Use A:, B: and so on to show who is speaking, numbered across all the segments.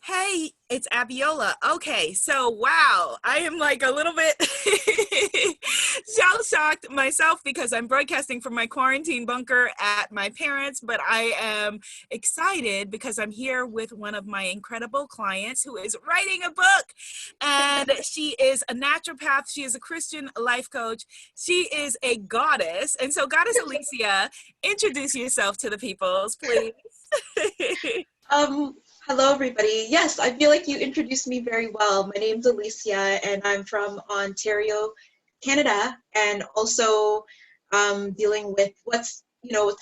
A: Hey, it's Abiola. Okay, so wow, I am like a little bit shell shocked myself because I'm broadcasting from my quarantine bunker at my parents', but I am excited because I'm here with one of my incredible clients who is writing a book. And she is a naturopath, she is a Christian life coach, she is a goddess. And so, Goddess Alicia, introduce yourself to the peoples, please.
B: Um, Hello everybody. Yes, I feel like you introduced me very well. My name's Alicia and I'm from Ontario, Canada, and also dealing with what's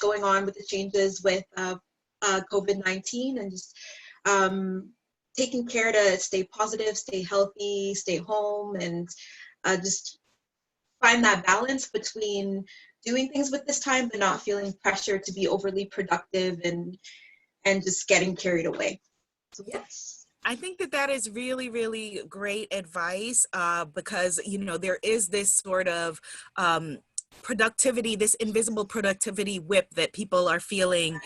B: going on with the changes with COVID-19 and just um, taking care to stay positive, stay healthy, stay home, and just find that balance between doing things with this time but not feeling pressure to be overly productive and just getting carried away. So yes.
A: I think that that is really, really great advice because, there is this sort of productivity, this invisible productivity whip that people are feeling,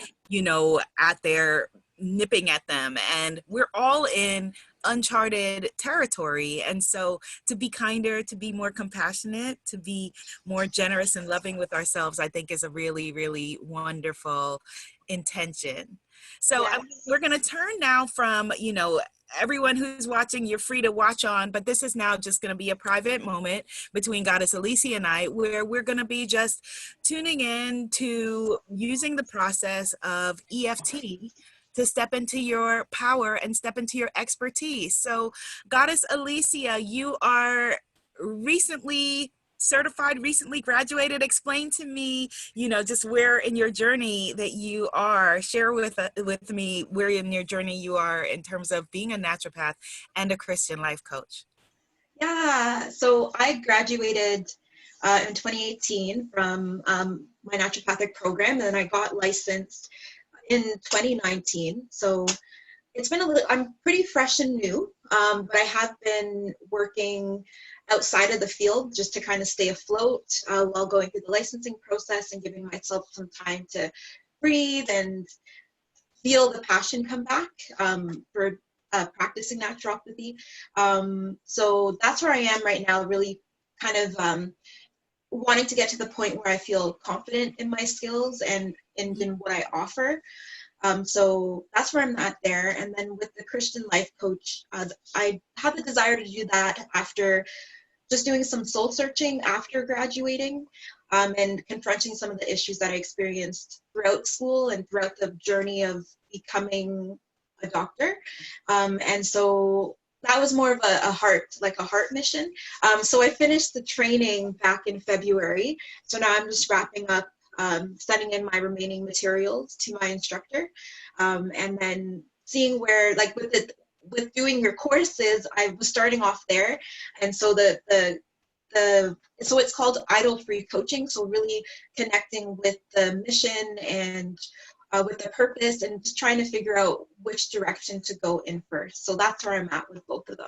A: at their nipping at them. And we're all in uncharted territory. And so to be kinder, to be more compassionate, to be more generous and loving with ourselves, I think is a really, really wonderful intention. So
B: Yes.
A: we're going to turn now from, everyone who's watching, you're free to watch on, but this is now just going to be a private moment between Goddess Alicia and I, where we're going to be just tuning in to using the process of EFT to step into your power and step into your expertise. So, Goddess Alicia, you are recently certified, recently graduated. Explain to me, just where in your journey that you are. Share with me where in your journey you are in terms of being a naturopath and a Christian life coach.
B: Yeah. So I graduated in 2018 from my naturopathic program, and then I got licensed in 2019. So it's been a little, I'm pretty fresh and new, but I have been working outside of the field just to kind of stay afloat while going through the licensing process and giving myself some time to breathe and feel the passion come back for practicing naturopathy. So that's where I am right now, really kind of wanting to get to the point where I feel confident in my skills and in what I offer. So that's where I'm at there. And then with the Christian life coach, I had the desire to do that after just doing some soul searching after graduating and confronting some of the issues that I experienced throughout school and throughout the journey of becoming a doctor. And so that was more of a heart mission. So I finished the training back in February. So now I'm just wrapping up sending in my remaining materials to my instructor, and then seeing where, like with doing your courses, I was starting off there, and so so it's called idle free coaching. So really connecting with the mission and with the purpose, and just trying to figure out which direction to go in first. So that's where I'm at with both of them.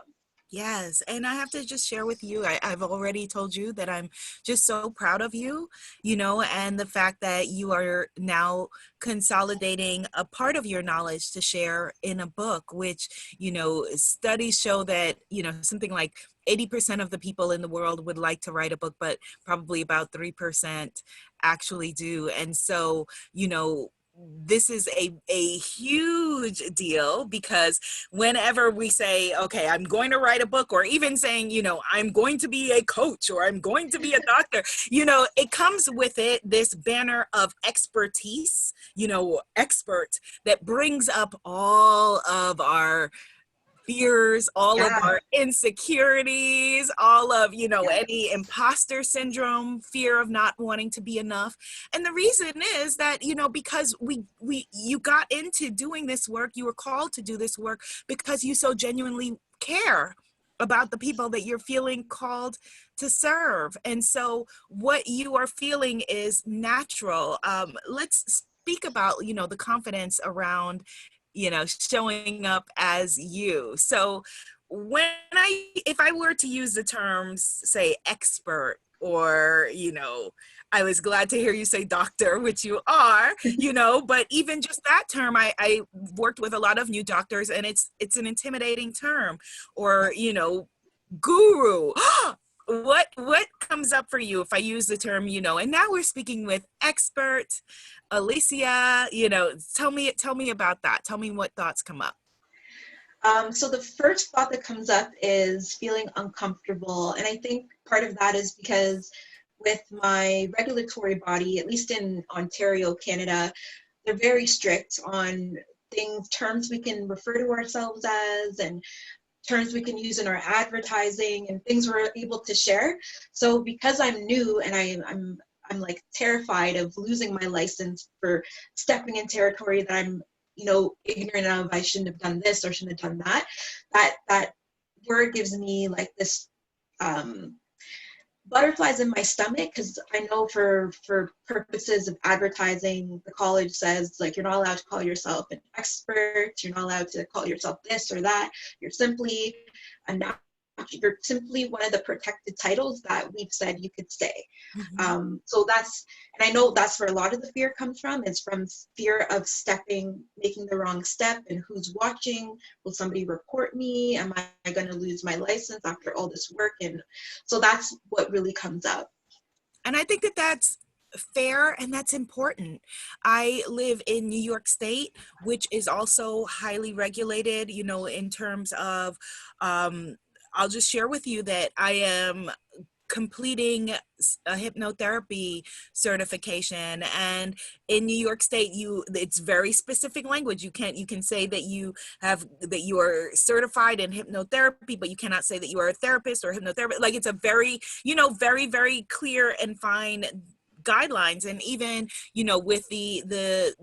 A: Yes, and I have to just share with you, I've already told you that I'm just so proud of you, and the fact that you are now consolidating a part of your knowledge to share in a book, which, studies show that, something like 80% of the people in the world would like to write a book, but probably about 3% actually do. And so, this is a huge deal because whenever we say, okay, I'm going to write a book, or even saying, I'm going to be a coach or I'm going to be a doctor, it comes with it this banner of expertise, expert, that brings up all of our fears, all of
B: Yeah.
A: our insecurities, all of, any imposter syndrome, fear of not wanting to be enough. And the reason is that, because you got into doing this work, you were called to do this work because you so genuinely care about the people that you're feeling called to serve. And so what you are feeling is natural. Let's speak about, the confidence around, showing up as you. So if I were to use the terms, say, expert or, I was glad to hear you say doctor, which you are, you know, but even just that term, I worked with a lot of new doctors, and it's an intimidating term. Or, you know, guru. What comes up for you if I use the term, you know? And now we're speaking with expert Alicia, you know, tell me about that. Tell me what thoughts come up.
B: So the first thought that comes up is feeling uncomfortable. And I think part of that is because with my regulatory body, at least in Ontario, Canada, they're very strict on terms we can refer to ourselves as, and terms we can use in our advertising, and things we're able to share. So because I'm new and I'm like terrified of losing my license for stepping in territory that I'm, you know, ignorant of, I shouldn't have done this or shouldn't have done that. That word gives me like this butterflies in my stomach, because I know for purposes of advertising, the college says like you're not allowed to call yourself an expert, you're not allowed to call yourself this or that. You're simply a you're simply one of the protected titles that we've said you could say.
A: Mm-hmm.
B: So that's, and I know that's where a lot of the fear comes from. It's from fear of making the wrong step, and who's watching. Will somebody report me? Am I going to lose my license after all this work? And so that's what really comes up.
A: And I think that that's fair and that's important. I live in New York State, which is also highly regulated, you know, in terms of, I'll just share with you that I am completing a hypnotherapy certification, and in New York State it's very specific language. You can say that you are certified in hypnotherapy, but you cannot say that you are a therapist or hypnotherapist. Like, it's a very, you know, very, very clear and fine guidelines. And even, you know, with the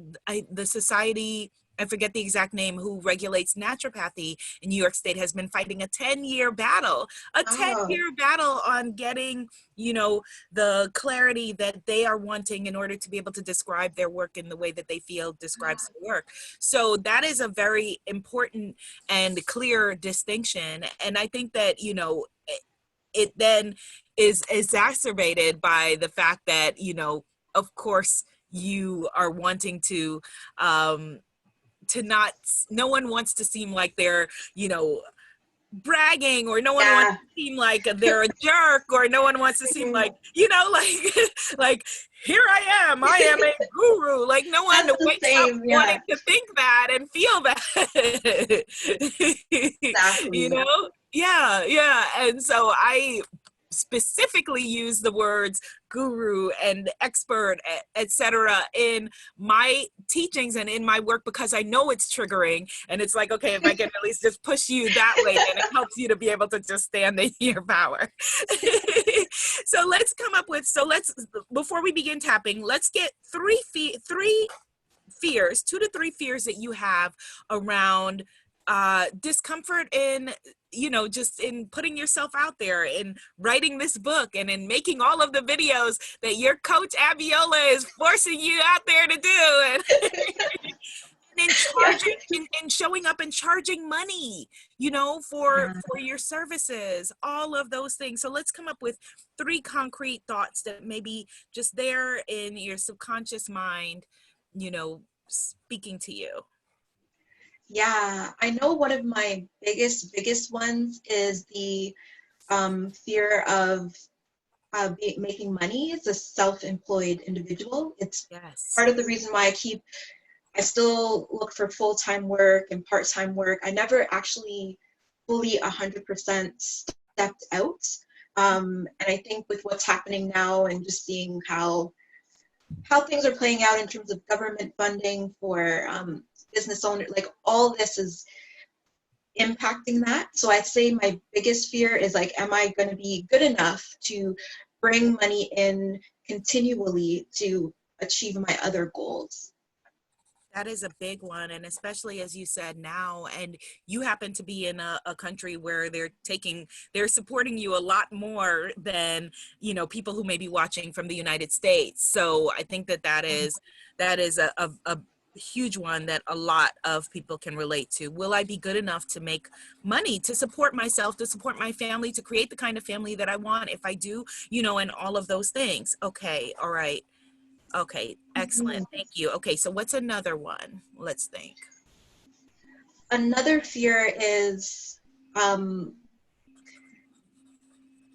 A: society, I forget the exact name, who regulates naturopathy in New York State, has been fighting a 10-year battle,
B: Oh,
A: on getting, you know, the clarity that they are wanting in order to be able to describe their work in the way that they feel describes their work. So that is a very important and clear distinction. And I think that, you know, it then is exacerbated by the fact that, you know, of course, you are wanting to not, no one wants to seem like they're, you know, bragging, or no one wants
B: yeah.
A: to seem like they're a jerk, or no one wants to seem like, you know, like like, here I am a guru. Like, no one
B: That's the
A: wakes up
B: same,
A: wanting
B: yeah,
A: to think that and feel that. You
B: exactly.
A: know, yeah. And so I specifically use the words guru and expert, etc., in my teachings and in my work, because I know it's triggering, and it's like, okay, if I can at least just push you that way, then it helps you to be able to just stand in your power. So let's come up with, before we begin tapping, let's get three fears, 2 to 3 fears that you have around discomfort in, you know, just in putting yourself out there, in writing this book, and in making all of the videos that your coach Abiola is forcing you out there to do, and in
B: Yeah.
A: charging, in showing up and charging money, you know, for your services, all of those things. So let's come up with 3 concrete thoughts that maybe just there in your subconscious mind, you know, speaking to you.
B: Yeah, I know one of my biggest ones is the fear of making money as a self-employed individual. It's
A: Yes.
B: part of the reason why I still look for full-time work and part-time work. I never actually fully 100% stepped out. And I think with what's happening now, and just seeing how things are playing out in terms of government funding for business owners, like all this is impacting that. So I'd say my biggest fear is like, am I going to be good enough to bring money in continually to achieve my other goals?
A: That is a big one. And especially, as you said, now, and you happen to be in a country where they're supporting you a lot more than, you know, people who may be watching from the United States. So I think that is huge one that a lot of people can relate to. Will I be good enough to make money, to support myself, to support my family, to create the kind of family that I want? If I do, and all of those things. Okay. All right. Okay. Excellent.
B: Mhm.
A: Thank you. Okay. So what's another one? Let's think.
B: Another fear is um,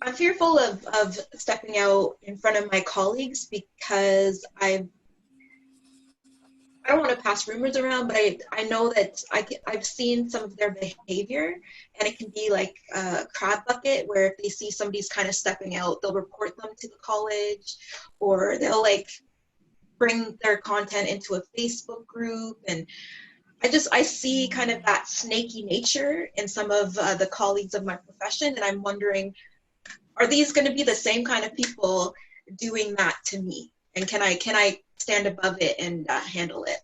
B: I'm fearful of stepping out in front of my colleagues because I don't want to pass rumors around, but I know that I've seen some of their behavior, and it can be like a crab bucket where if they see somebody's kind of stepping out, they'll report them to the college, or they'll like bring their content into a Facebook group. And I see kind of that snaky nature in some of the colleagues of my profession, and I'm wondering, are these going to be the same kind of people doing that to me? And can I stand above it and handle it?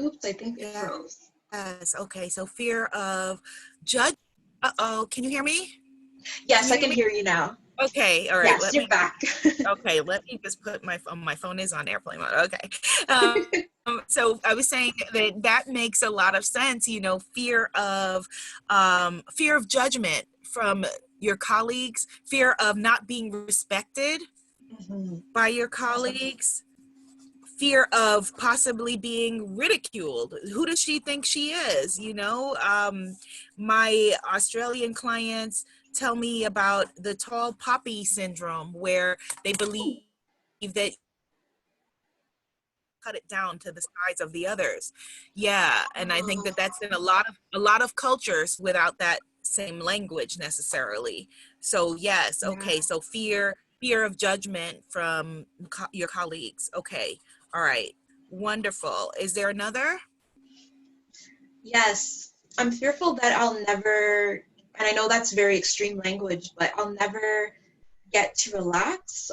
B: Oops, I think it froze.
A: Yes. Okay. So fear of judge. Uh-oh. Can you hear me? Can
B: Yes,
A: you
B: I
A: hear
B: can
A: me?
B: hear you now.
A: Okay. All right.
B: Yes, you're back.
A: Okay. Let me just put my phone is on airplane mode. Okay. So I was saying that makes a lot of sense, fear of judgment from your colleagues, fear of not being respected
B: Mhm.
A: by your colleagues, fear of possibly being ridiculed. Who does she think she is? My Australian clients tell me about the tall poppy syndrome, where they believe that cut it down to the size of the others. Yeah, and I think
B: Oh,
A: that that's in a lot of cultures without that same language necessarily. So yes,
B: yeah.
A: okay. So fear of judgment from your colleagues. Okay. All right. Wonderful. Is there another?
B: Yes, I'm fearful that I'll never, and I know that's very extreme language, but I'll never get to relax.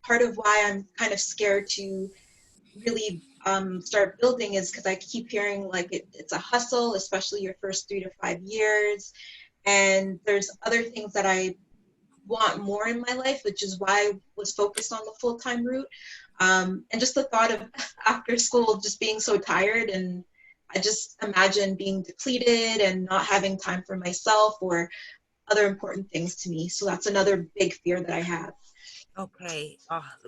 B: Part of why I'm kind of scared to really start building is because I keep hearing like it's a hustle, especially your first 3 to 5 years. And there's other things that I want more in my life, which is why I was focused on the full-time route. And just the thought of after school just being so tired, and I just imagine being depleted and not having time for myself or other important things to me. So that's another big fear that I have.
A: Okay.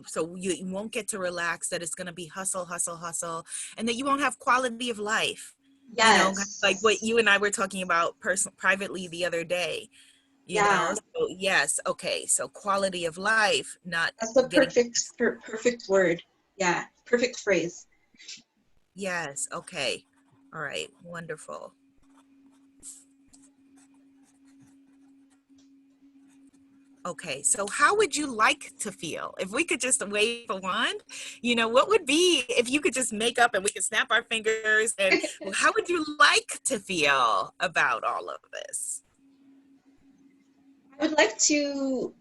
A: So you won't get to relax, that it's going to be hustle, hustle, hustle, and that you won't have quality of life. Like what
B: Yes.
A: you and I were talking about privately the other day.
B: Yeah.
A: So yes, okay. So quality of life, not
B: That's the
A: getting,
B: perfect word. Yeah. Perfect phrase.
A: yes, okay. All right, wonderful. Okay, so how would you like to feel if we could just wave a wand? What would be if you could just make up and we could snap our fingers, and how would you like to feel about all of this?
B: I would like to,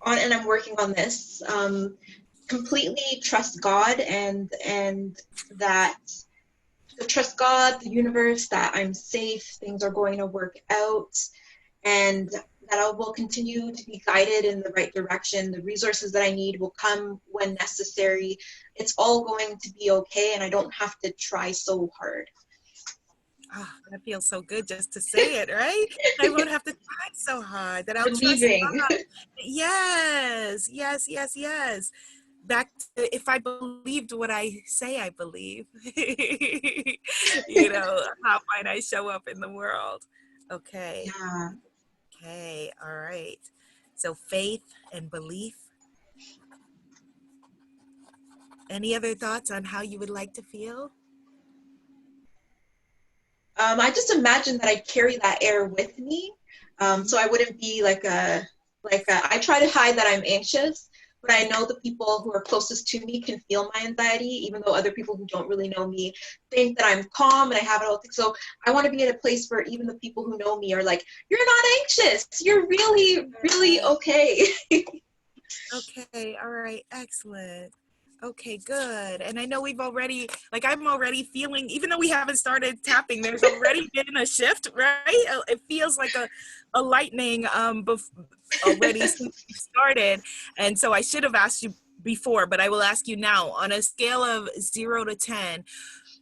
B: and I'm working on this, completely trust God, and that to trust God, the universe, that I'm safe, things are going to work out, and that I will continue to be guided in the right direction. The resources that I need will come when necessary. It's all going to be okay, and I don't have to try so hard.
A: Oh, that feels so good just to say it, right? I won't have to try so hard, that I'll trust
B: Believing.
A: God. Yes, yes, yes, yes. Back to, if I believed what I say I believe, how might I show up in the world? Okay,
B: Yeah.
A: okay, all right. So faith and belief. Any other thoughts on how you would like to feel?
B: I just imagine that I carry that air with me, so I wouldn't be I try to hide that I'm anxious, but I know the people who are closest to me can feel my anxiety, even though other people who don't really know me think that I'm calm and I have it all. So I want to be at a place where even the people who know me are like, "You're not anxious. You're really, really
A: Uh,
B: okay."
A: okay, all right, excellent. Okay, good. And I know we've already, like, I'm already feeling, even though we haven't started tapping, there's already been a shift, right? It feels like a lightning already since we started. And so I should have asked you before, but I will ask you now. On a scale of 0 to 10,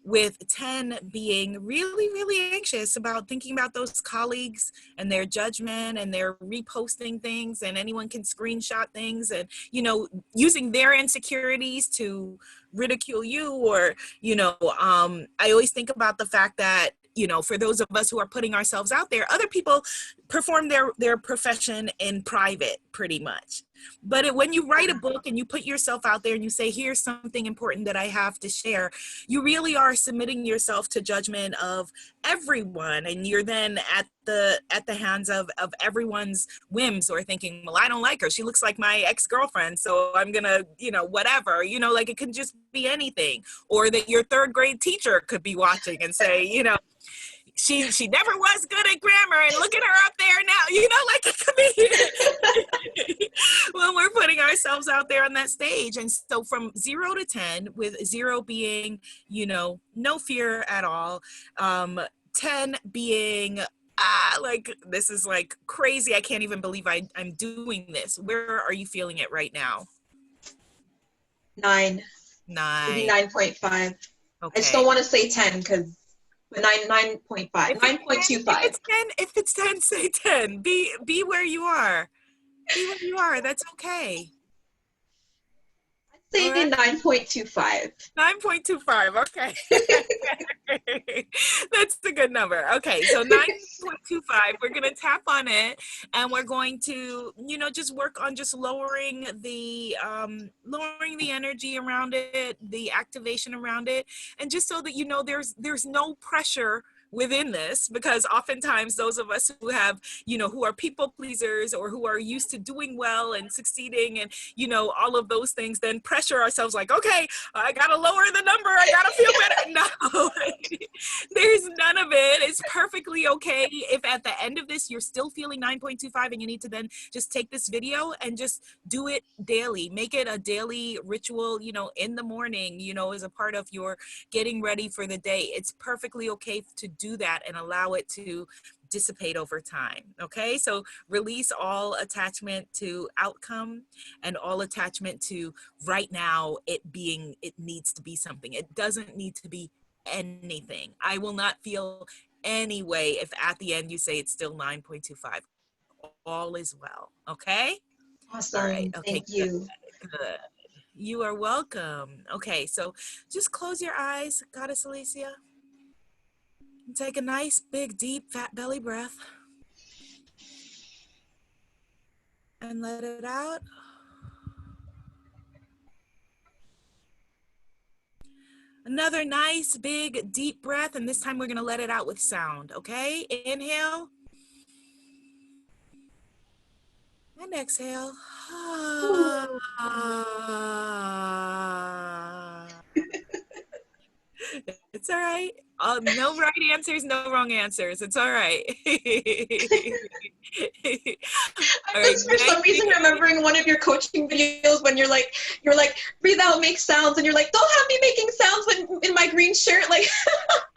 A: with 10 being really, really anxious about thinking about those colleagues and their judgment, and they're reposting things, and anyone can screenshot things, and, using their insecurities to ridicule you, or, I always think about the fact that, for those of us who are putting ourselves out there, other people perform their profession in private pretty much. But when you write a book and you put yourself out there and you say, here's something important that I have to share, you really are submitting yourself to judgment of everyone, and you're then at the hands of everyone's whims, or thinking, well, I don't like her, she looks like my ex-girlfriend, so I'm gonna, whatever, like, it could just be anything. Or that your third grade teacher could be watching and say, she never was good at grammar, and look at her up there now, like, it could be when we're putting ourselves out there on that stage. And so from 0 to 10, with 0 being, no fear at all, 10 being, like, this is like crazy, I can't even believe I'm doing this. Where are you feeling it right now?
B: 9.
A: 9.
B: Maybe 9.5.
A: Okay.
B: I just don't want to say 10 because, but 9.5, 9.25.
A: If it's 10, say 10. Be where you are. Be where you are. That's okay.
B: I'd say
A: Right.
B: 9.25.
A: 9.25. Okay. That's a good number. Okay, so 9.25. We're gonna tap on it, and we're going to, just work on just lowering the energy around it, the activation around it, and just so that there's no pressure within this, because oftentimes those of us who have, who are people pleasers, or who are used to doing well and succeeding, and, all of those things, then pressure ourselves like, okay, I gotta lower the number, I gotta feel better. No, there's none of it. It's perfectly okay if at the end of this you're still feeling 9.25, and you need to then just take this video and just do it daily. Make it a daily ritual, in the morning, as a part of your getting ready for the day. It's perfectly okay to do that and allow it to dissipate over time. Okay, so release all attachment to outcome, and all attachment to right now, it needs to be something. It doesn't need to be anything. I will not feel any way if at the end you say it's still 9.25. All is well. Okay. All right.
B: Awesome.
A: Okay,
B: Thank you.
A: good. You are welcome. Okay, so just close your eyes, Goddess Alicia. And take a nice, big, deep, fat belly breath. And let it out. Another nice, big, deep breath. And this time we're going to let it out with sound. Okay? Inhale. And exhale. It's all right. No right answers, no wrong answers. It's all right.
B: I'm
A: All right,
B: just for some reason remembering one of your coaching videos when you're like, breathe out, make sounds, and you're like, don't have me making sounds when in my green shirt, like.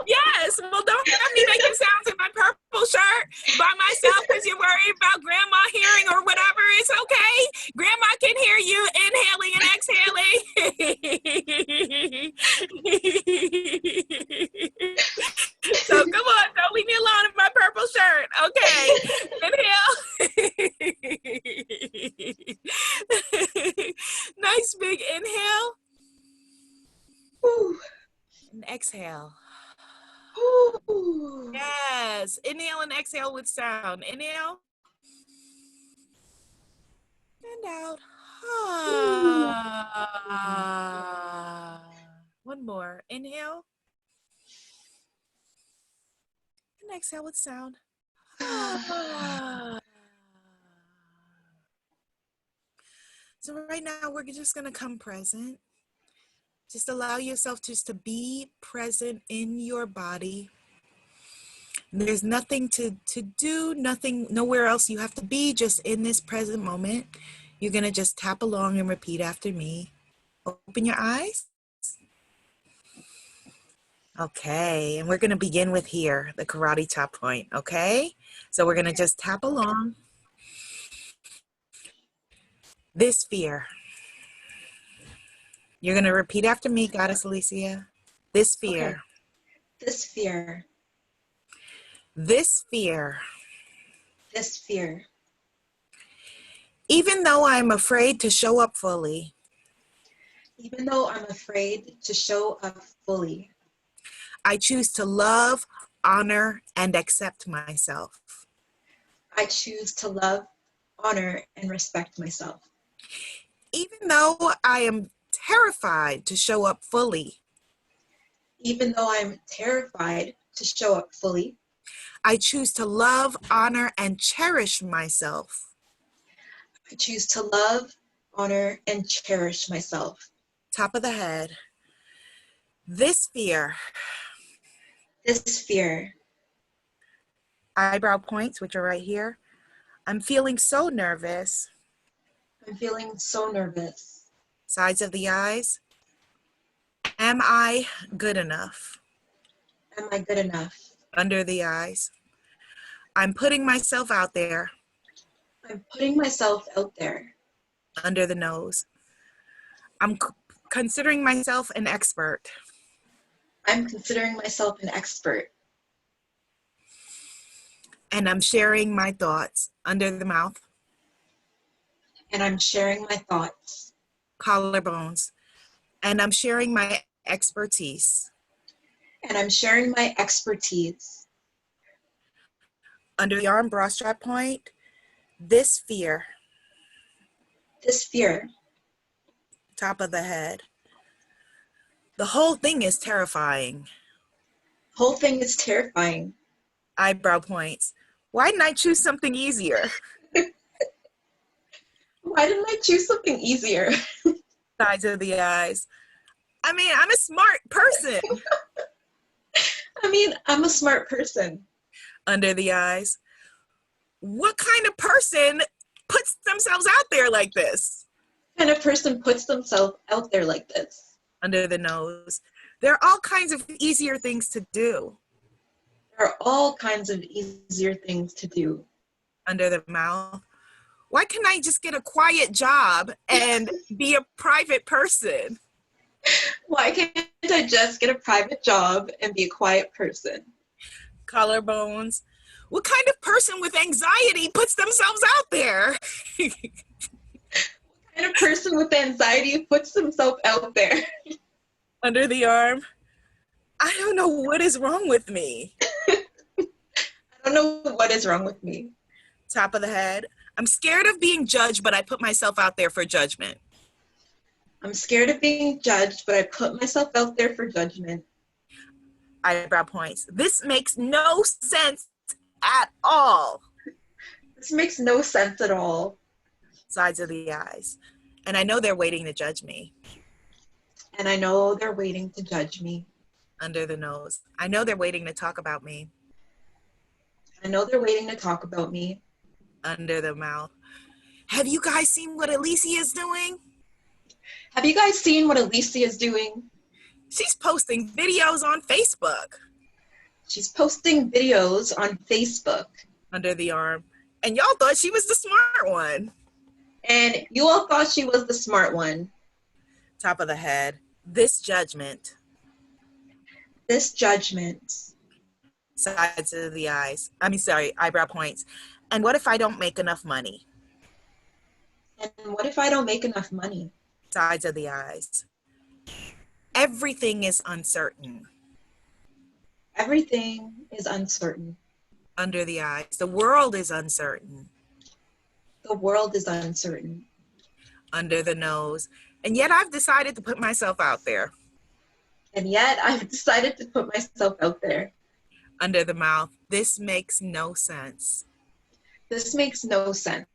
A: Yes, well, don't have me making sounds in my purple shirt by myself because you're worried about grandma hearing or whatever. It's okay. Grandma can hear you inhaling and exhaling. So come on, don't leave me alone in my purple shirt. Okay. Inhale. Nice big inhale.
B: Ooh.
A: And exhale.
B: Ooh.
A: Yes. Inhale and exhale with sound. Inhale. And out. One more. Inhale. And exhale with sound. So right now we're just going to come present. Just allow yourself just to be present in your body. There's nothing to do, nothing, nowhere else you have to be, just in this present moment. You're going to just tap along and repeat after me. Open your eyes. Okay, and we're going to begin with here, the karate chop point, okay? So we're going to just tap along. This fear. You're going to repeat after me, Goddess Alicia. This
B: Okay.
A: fear.
B: This fear.
A: This fear.
B: This fear.
A: Even though I'm afraid to show up fully,
B: Even though I'm afraid to show up fully,
A: I choose to love, honor, and accept myself.
B: I choose to love, honor, and respect myself.
A: Even though I am terrified to show up fully,
B: Even though I'm terrified to show up fully,
A: I choose to love, honor, and cherish myself.
B: I choose to love, honor, and cherish myself.
A: Top of the head. This fear.
B: This fear.
A: Eyebrow points, which are right here. I'm feeling so nervous.
B: I'm feeling so nervous.
A: Sides of the eyes. Am I good enough?
B: Am I good enough?
A: Under the eyes. I'm putting myself out there.
B: I'm putting myself out there.
A: Under the nose. I'm considering myself an expert.
B: I'm considering myself an expert.
A: And I'm sharing my thoughts. Under the mouth.
B: And I'm sharing my thoughts.
A: Collarbones. And I'm sharing my expertise.
B: And I'm sharing my expertise.
A: Under the arm, bra strap point. This fear.
B: This fear.
A: Top of the head. The whole thing is terrifying.
B: The whole thing is terrifying.
A: Eyebrow points. Why didn't I choose something easier?
B: Why didn't I choose something easier?
A: Sides of the eyes. I mean, I'm a smart person.
B: I'm a smart person.
A: Under the eyes. What kind of person puts themselves out there like this?
B: What kind of person puts themselves out there like this?
A: Under the nose. There are all kinds of easier things to do.
B: There are all kinds of easier things to do.
A: Under the mouth. Why can't I just get a quiet job and be a private person?
B: Why can't I just get a private job and be a quiet person?
A: Collarbones. What kind of person with anxiety puts themselves out there?
B: What kind of person with anxiety puts themselves out there?
A: Under the arm. I don't know what is wrong with me.
B: I don't know what is wrong with me.
A: Top of the head. I'm scared of being judged, but I put myself out there for judgment.
B: I'm scared of being judged, but I put myself out there for judgment.
A: Eyebrow points. This makes no sense at all.
B: This makes no sense at all.
A: Sides of the eyes. And I know they're waiting to judge me.
B: And I know they're waiting to judge me.
A: Under the nose. I know they're waiting to talk about me.
B: I know they're waiting to talk about me.
A: Under the mouth. Have you guys seen what Alicia is doing?
B: Have you guys seen what Alicia is doing?
A: She's posting videos on Facebook.
B: She's posting videos on Facebook.
A: Under the arm. And y'all thought she was the smart one.
B: And you all thought she was the smart one.
A: Top of the head. This judgment.
B: This judgment.
A: Sides of the eyes. Eyebrow points. And what if I don't make enough money?
B: And what if I don't make enough money?
A: Sides of the eyes. Everything is uncertain.
B: Everything is uncertain.
A: Under the eyes. The world is uncertain.
B: The world is uncertain.
A: Under the nose. And yet I've decided to put myself out there.
B: And yet I've decided to put myself out there.
A: Under the mouth. This makes no sense.
B: This makes no sense.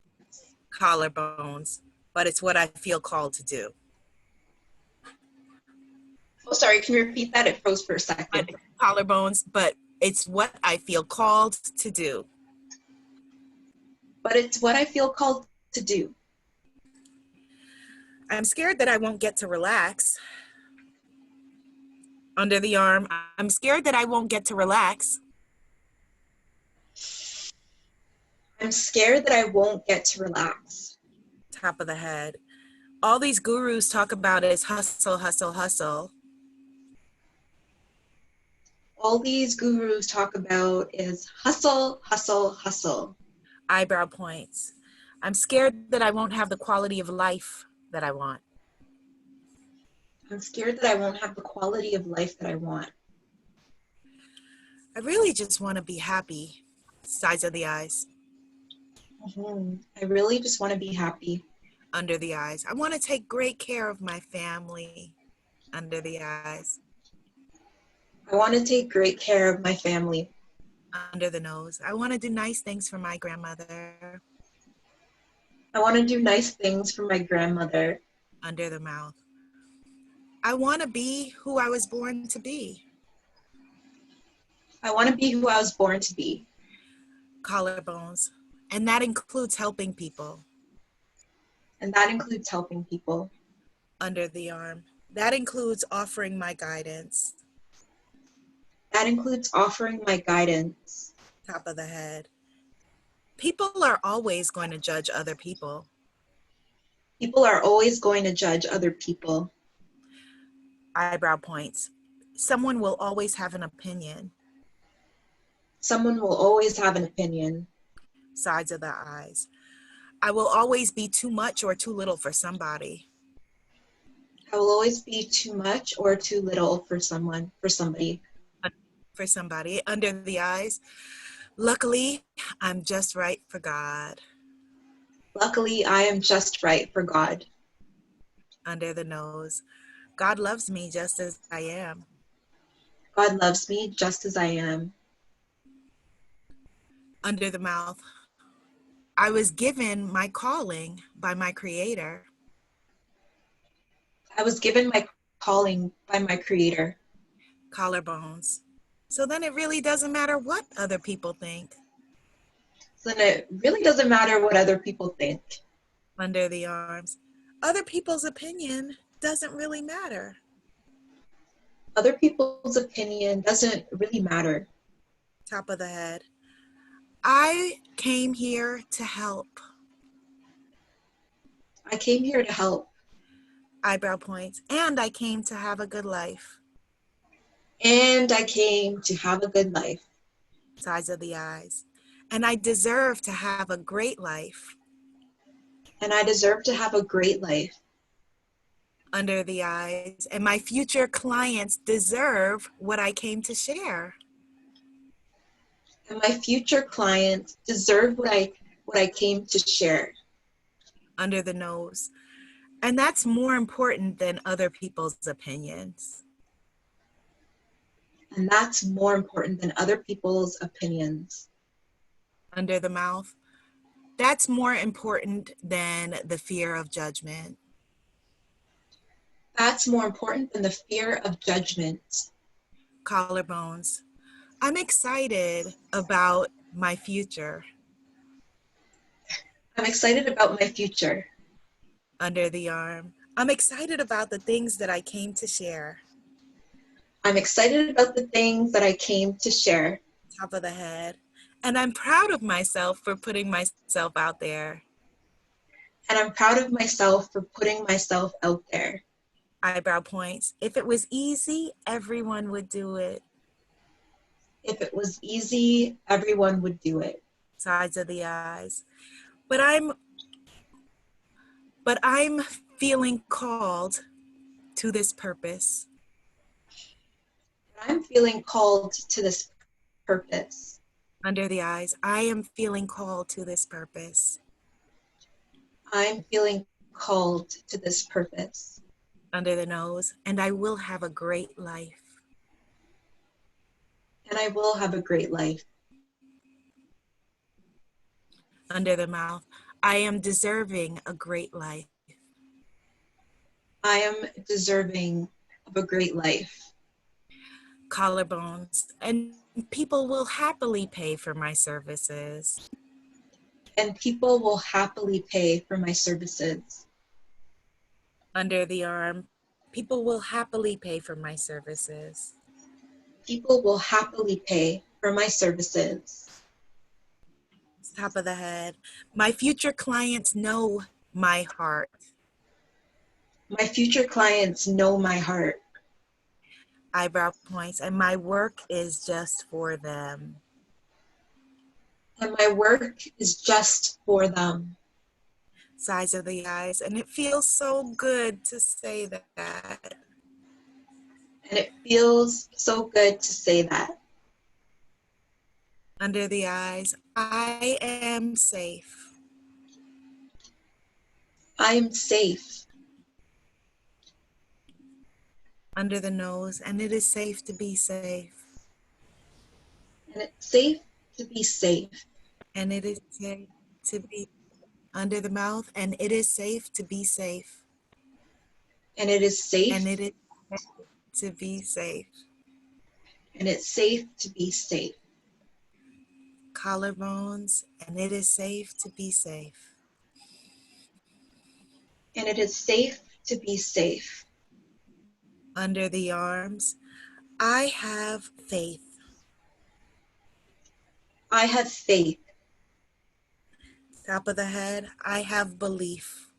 A: Collarbones. But it's what I feel called to do.
B: Oh, sorry, can you repeat that? It froze for a second.
A: Collarbones, but it's what I feel called to do.
B: But it's what I feel called to do.
A: I'm scared that I won't get to relax. Under the arm. I'm scared that I won't get to relax.
B: I'm scared that I won't get to relax.
A: Top of the head. All these gurus talk about is hustle, hustle, hustle.
B: All these gurus talk about is hustle, hustle, hustle.
A: Eyebrow points. I'm scared that I won't have the quality of life that I want.
B: I'm scared that I won't have the quality of life that I want.
A: I really just want to be happy. Sides of the eyes.
B: I really just want to be happy.
A: Under the eyes. I want to take great care of my family. Under the eyes.
B: I want to take great care of my family.
A: Under the nose. I want to do nice things for my grandmother.
B: I want to do nice things for my grandmother.
A: Under the mouth. I want to be who I was born to be.
B: I want to be who I was born to be.
A: Collarbones. And that includes helping people.
B: And that includes helping people.
A: Under the arm. That includes offering my guidance.
B: That includes offering my guidance.
A: Top of the head. People are always going to judge other people.
B: People are always going to judge other people.
A: Eyebrow points. Someone will always have an opinion.
B: Someone will always have an opinion.
A: Sides of the eyes. I will always be too much or too little for somebody.
B: I will always be too much or too little for somebody.
A: For somebody. Under the eyes. Luckily, I'm just right for God.
B: Luckily, I am just right for God.
A: Under the nose. God loves me just as I am.
B: God loves me just as I am.
A: Under the mouth. I was given my calling by my Creator.
B: I was given my calling by my Creator.
A: Collarbones. So then it really doesn't matter what other people think.
B: So then it really doesn't matter what other people think.
A: Under the arms. Other people's opinion doesn't really matter.
B: Other people's opinion doesn't really matter.
A: Top of the head. I came here to help.
B: I came here to help.
A: Eyebrow points. And I came to have a good life.
B: And I came to have a good life.
A: Sides of the eyes. And I deserve to have a great life.
B: And I deserve to have a great life.
A: Under the eyes. And my future clients deserve what I came to share.
B: And my future clients deserve what I came to share.
A: Under the nose. And that's more important than other people's opinions.
B: And that's more important than other people's opinions.
A: Under the mouth. That's more important than the fear of judgment.
B: That's more important than the fear of judgment.
A: Collarbones. I'm excited about my future.
B: I'm excited about my future.
A: Under the arm. I'm excited about the things that I came to share.
B: I'm excited about the things that I came to share.
A: Top of the head. And I'm proud of myself for putting myself out there.
B: And I'm proud of myself for putting myself out there.
A: Eyebrow points. If it was easy, everyone would do it.
B: If it was easy, everyone would do it.
A: Sides of the eyes. But I'm feeling called to this purpose.
B: I'm feeling called to this purpose.
A: Under the eyes. I am feeling called to this purpose.
B: I'm feeling called to this purpose.
A: Under the nose. And I will have a great life.
B: And I will have a great life.
A: Under the mouth. I am deserving a great life.
B: I am deserving of a great life.
A: Collarbones. And people will happily pay for my services.
B: And people will happily pay for my services.
A: Under the arm, people will happily pay for my services.
B: People will happily pay for my services.
A: Top of the head, my future clients know my heart.
B: My future clients know my heart.
A: Eyebrow points, and my work is just for them.
B: And my work is just for them.
A: Sides of the eyes, and it feels so good to say that.
B: And it feels so good to say that.
A: Under the eyes, I am safe.
B: I am safe.
A: Under the nose, and it is safe to be safe.
B: And it's safe to be safe.
A: And it is safe to be under the mouth, and it is safe to be safe.
B: And it is safe.
A: And it is safe to be safe.
B: And it's safe to be safe.
A: Collarbones, and it is safe to be safe.
B: And it is safe to be safe.
A: Under the arms, I have faith.
B: I have faith.
A: Top of the head, I have belief.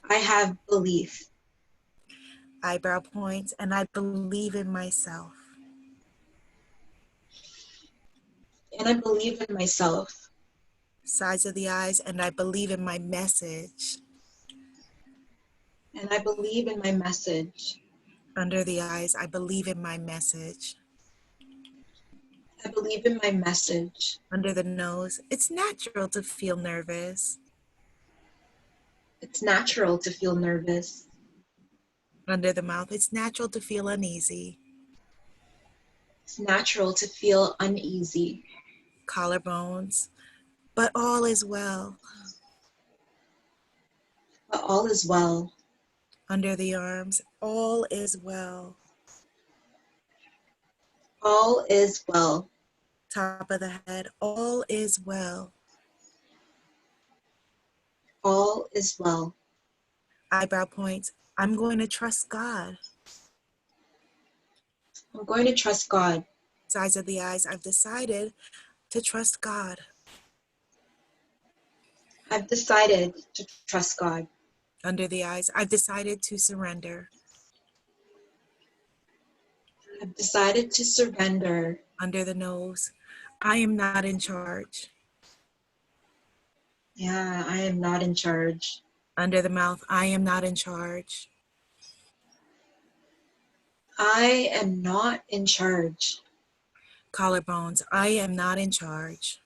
B: I have belief.
A: Eyebrow points, and I believe in myself.
B: And I believe in myself.
A: Sides of the eyes, and I believe in my message.
B: And I believe in my message.
A: Under the eyes, I believe in my message.
B: I believe in my message.
A: Under the nose, it's natural to feel nervous.
B: It's natural to feel nervous.
A: Under the mouth, it's natural to feel uneasy.
B: It's natural to feel uneasy.
A: Collarbones, but all is well.
B: But all is well.
A: Under the arms, all is well.
B: All is well.
A: Top of the head, all is well.
B: All is well.
A: Eyebrow points, I'm going to trust God.
B: I'm going to trust God.
A: Sides of the eyes, I've decided to trust God.
B: I've decided to trust God.
A: Under the eyes, I've decided to surrender.
B: I've decided to surrender.
A: Under the nose, I am not in charge.
B: Yeah, I am not in charge.
A: Under the mouth, I am not in charge.
B: I am not in charge.
A: Collarbones, I am not in charge.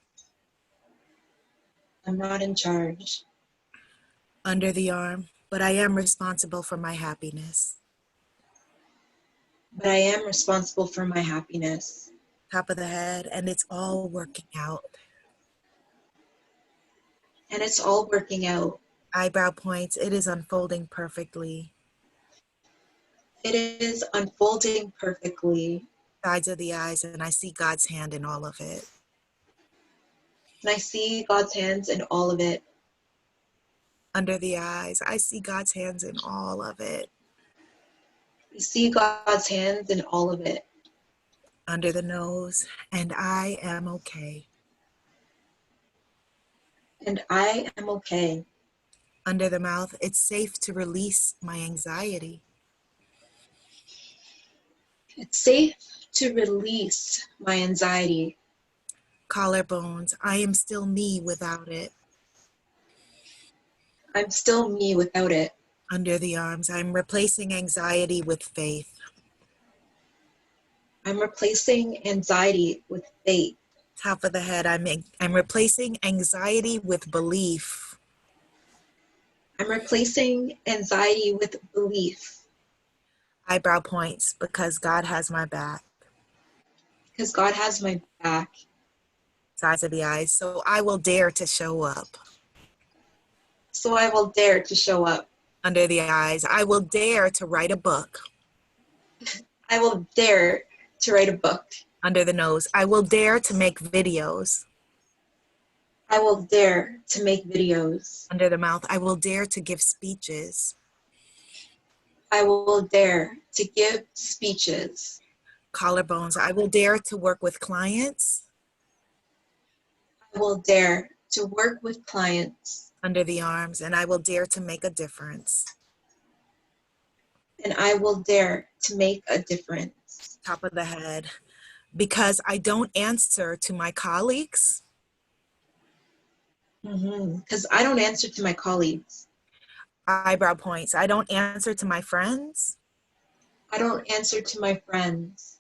B: I'm not in charge.
A: Under the arm, but I am responsible for my happiness.
B: But I am responsible for my happiness.
A: Top of the head, and it's all working out.
B: And it's all working out.
A: Eyebrow points, it is unfolding perfectly.
B: It is unfolding perfectly.
A: Sides of the eyes, and I see God's hand in all of it.
B: And I see God's hands in all of it.
A: Under the eyes, I see God's hands in all of it.
B: I see God's hands in all of it.
A: Under the nose, and I am okay.
B: And I am okay.
A: Under the mouth, it's safe to release my anxiety.
B: It's safe to release my anxiety.
A: Collarbones, I am still me without it.
B: I'm still me without it.
A: Under the arms, I'm replacing anxiety with faith.
B: I'm replacing anxiety with faith.
A: Top of the head, I'm replacing anxiety with belief.
B: I'm replacing anxiety with belief.
A: Eyebrow points, because God has my back.
B: Because God has my back.
A: Sides of the eyes, so I will dare to show up.
B: So I will dare to show up.
A: Under the eyes, I will dare to write a book.
B: I will dare to write a book.
A: Under the nose, I will dare to make videos.
B: I will dare to make videos.
A: Under the mouth, I will dare to give speeches.
B: I will dare to give speeches.
A: Collarbones, I will dare to work with clients.
B: I will dare to work with clients.
A: Under the arms, and I will dare to make a difference.
B: And I will dare to make a difference.
A: Top of the head, because I don't answer to my colleagues.
B: Because I don't answer to my colleagues.
A: Eyebrow points, I don't answer to my friends.
B: I don't answer to my friends.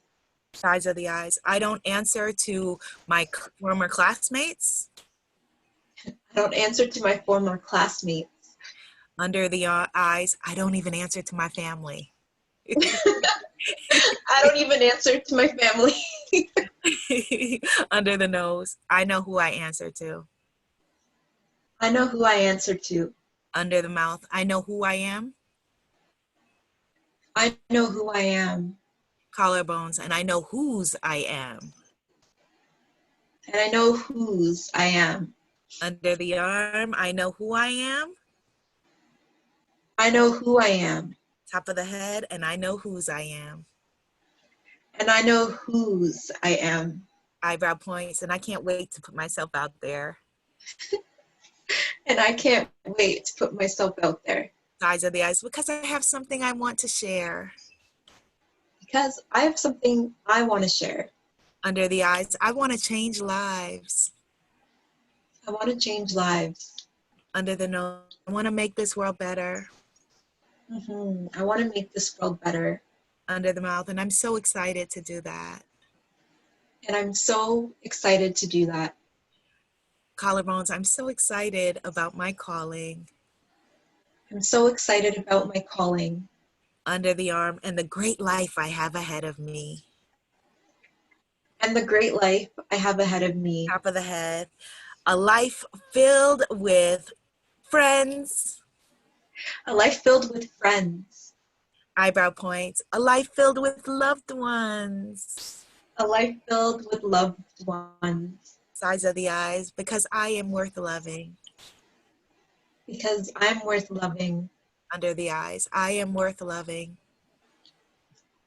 A: Sides of the eyes, I don't answer to my former classmates.
B: I don't answer to my former classmates.
A: Under the eyes, I don't even answer to my family.
B: I don't even answer to my family.
A: Under the nose, I know who I answer to.
B: I know who I answer to.
A: Under the mouth, I know who I am.
B: I know who I am.
A: Collarbones, and I know whose I am.
B: And I know whose I am.
A: Under the arm, I know who I am.
B: I know who I am.
A: Top of the head, and I know whose I am.
B: And I know whose I am.
A: Eyebrow points, and I can't wait to put myself out there.
B: And I can't wait to put myself out there.
A: Sides of the eyes, because I have something I want to share.
B: Because I have something I want to share.
A: Under the eyes, I want to change lives.
B: I want to change lives.
A: Under the nose, I want to make this world better.
B: I want to make this world better.
A: Under the mouth, and I'm so excited to do that.
B: And I'm so excited to do that.
A: Collarbones, I'm so excited about my calling.
B: I'm so excited about my calling.
A: Under the arm, and the great life I have ahead of me.
B: And the great life I have ahead of me.
A: Top of the head, a life filled with friends.
B: A life filled with friends.
A: Eyebrow points, a life filled with loved ones.
B: A life filled with loved ones.
A: Sides of the eyes, because I am worth loving.
B: Because I'm worth loving.
A: Under the eyes, I am worth loving.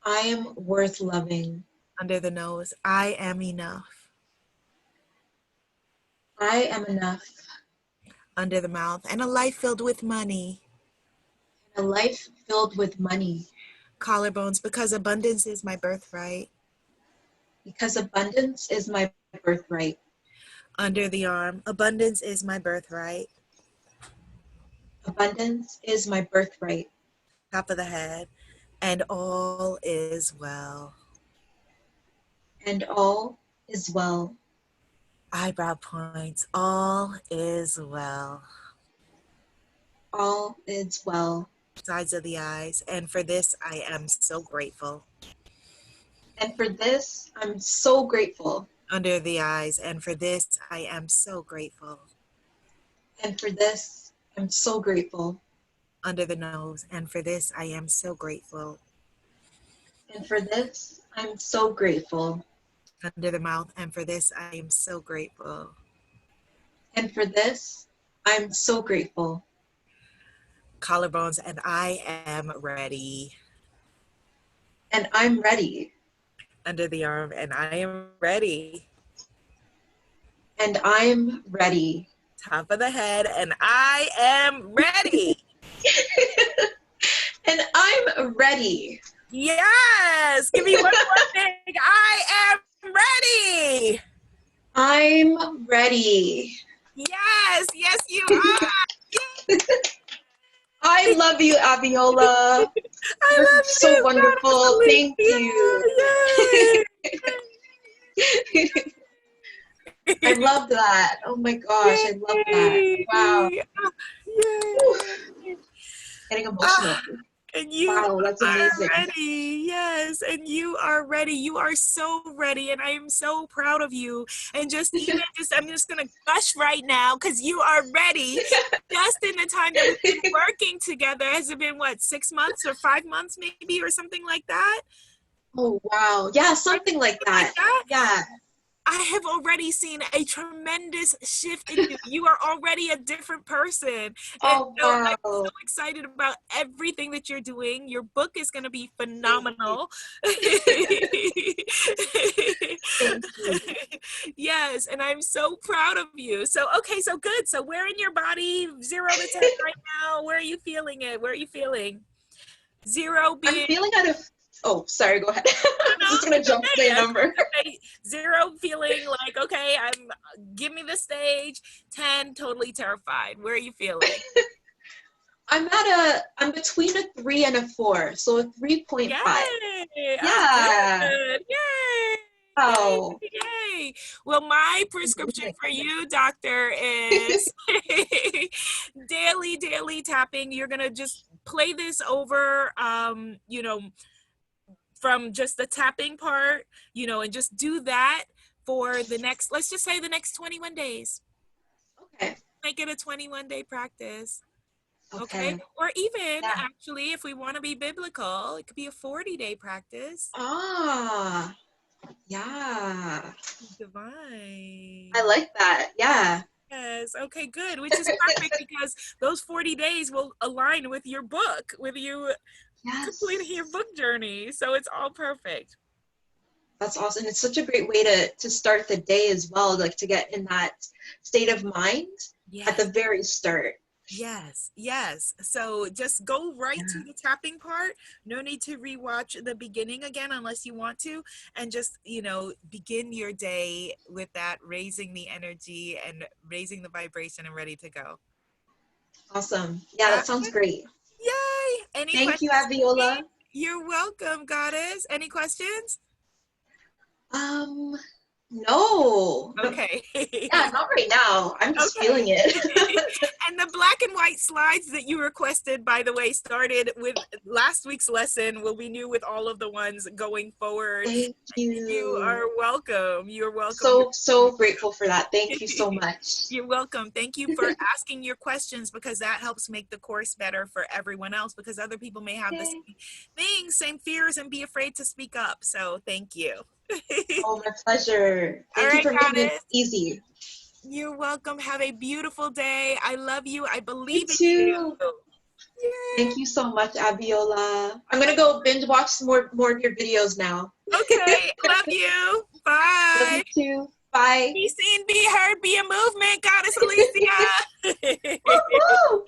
B: I am worth loving.
A: Under the nose, I am enough.
B: I am enough.
A: Under the mouth, and a life filled with money.
B: A life filled with money.
A: Collarbones, because abundance is my birthright.
B: Because abundance is my birthright.
A: Under the arm, abundance is my birthright.
B: Abundance is my birthright.
A: Top of the head, and all is well.
B: And all is well.
A: Eyebrow points, all is well.
B: All is well.
A: Sides of the eyes, and for this I am so grateful.
B: And for this, I'm so grateful.
A: Under the eyes, and for this I am so grateful.
B: And for this, I'm so grateful.
A: Under the nose, and for this I am so grateful.
B: And for this, I'm so grateful.
A: Under the mouth, and for this I am so grateful.
B: And for this, I'm so grateful.
A: Collarbones, and I am ready.
B: And I'm ready.
A: Under the arm, and I am ready.
B: And I'm ready.
A: Top of the head, and I am ready.
B: And I'm ready.
A: Yes, give me one more thing. I am ready.
B: I'm ready.
A: Yes, yes you are.
B: I love you, Abiola.
A: I
B: You're
A: love
B: so
A: you.
B: wonderful. Thank you.
A: Yay.
B: I love that. Oh my gosh, I love that. Wow.
A: Yay.
B: Getting emotional.
A: And you
B: Wow, that's amazing.
A: are ready. Yes, and you are ready. You are so ready, and I am so proud of you. And I'm just gonna gush right now because you are ready. Just in the time that we've been working together, has it been what, 6 months or 5 months maybe, or something like that?
B: Oh wow. Yeah, something like that. Yeah.
A: I have already seen a tremendous shift in you. You are already a different person. And
B: Oh,
A: so I'm so
B: wow.
A: excited about everything that you're doing. Your book is going to be
B: Thank you.
A: phenomenal.
B: Thank you.
A: Yes, and I'm so proud of you. So, okay, so good. So, where in your body, 0 to 10 right now? Where are you feeling it? Where are you feeling? Zero
B: I'm
A: being,
B: feeling out of, oh, sorry, go ahead.
A: no,
B: I was
A: no,
B: just gonna
A: it's
B: jump
A: okay.
B: to a
A: I was
B: number.
A: gonna say zero feeling like, okay, give me the stage. 10, totally terrified. Where are you feeling?
B: I'm between a 3 and a 4, so a 3.5.
A: Yay! Oh,
B: Yeah.
A: good. Yay! Yay!
B: Oh.
A: Yay! Well, my prescription for you, doctor, is daily tapping. You're gonna just play this over, from just the tapping part, and just do that for the next, let's just say the next 21 days.
B: Okay.
A: Make it a 21-day practice. Okay.
B: Okay.
A: Or even
B: Yeah.
A: actually, if we want to be biblical, it could be a 40-day practice.
B: Ah. Yeah. I
A: Divine.
B: like that. Yeah.
A: Yes. Okay, good. Which is perfect because those 40 days will align with your book, with you completing your
B: Yes.
A: book journey. So it's all perfect.
B: That's awesome. It's such a great way to start the day as well, like to get in that state of mind at the
A: Yes.
B: very start.
A: Yes, yes. So just go right to
B: Yeah.
A: the tapping part. No need to rewatch the beginning again unless you want to. And just, begin your day with that, raising the energy and raising the vibration and ready to go.
B: Awesome. Yeah,
A: Uh,
B: that sounds great.
A: Yay! Any
B: Thank you,
A: questions for me?
B: Abiola.
A: You're welcome, Goddess. Any questions?
B: Um, no, no,
A: Okay.
B: yeah, not right now. I'm just feeling
A: Okay.
B: it.
A: And the black and white slides that you requested, by the way, started with last week's lesson, will be new with all of the ones going forward.
B: Thank
A: You are
B: you.
A: welcome. You're welcome.
B: So grateful for that. Thank you so much.
A: You're welcome. Thank you for asking your questions because that helps make the course better for everyone else because other people may have the
B: Yay.
A: same things, same fears, and be afraid to speak up. So thank you.
B: Oh, my pleasure.
A: All
B: Thank you
A: right,
B: for making it
A: Goddess.
B: easy.
A: You're welcome. Have a beautiful day. I love you. I
B: You
A: believe in you.
B: too. Thank you so much, Abiola. I'm gonna go binge watch more of your videos now.
A: Okay. Love you.
B: Love
A: Bye.
B: you too. Bye.
A: Be seen, be heard, be a movement, Goddess Alicia.
B: Woo-hoo!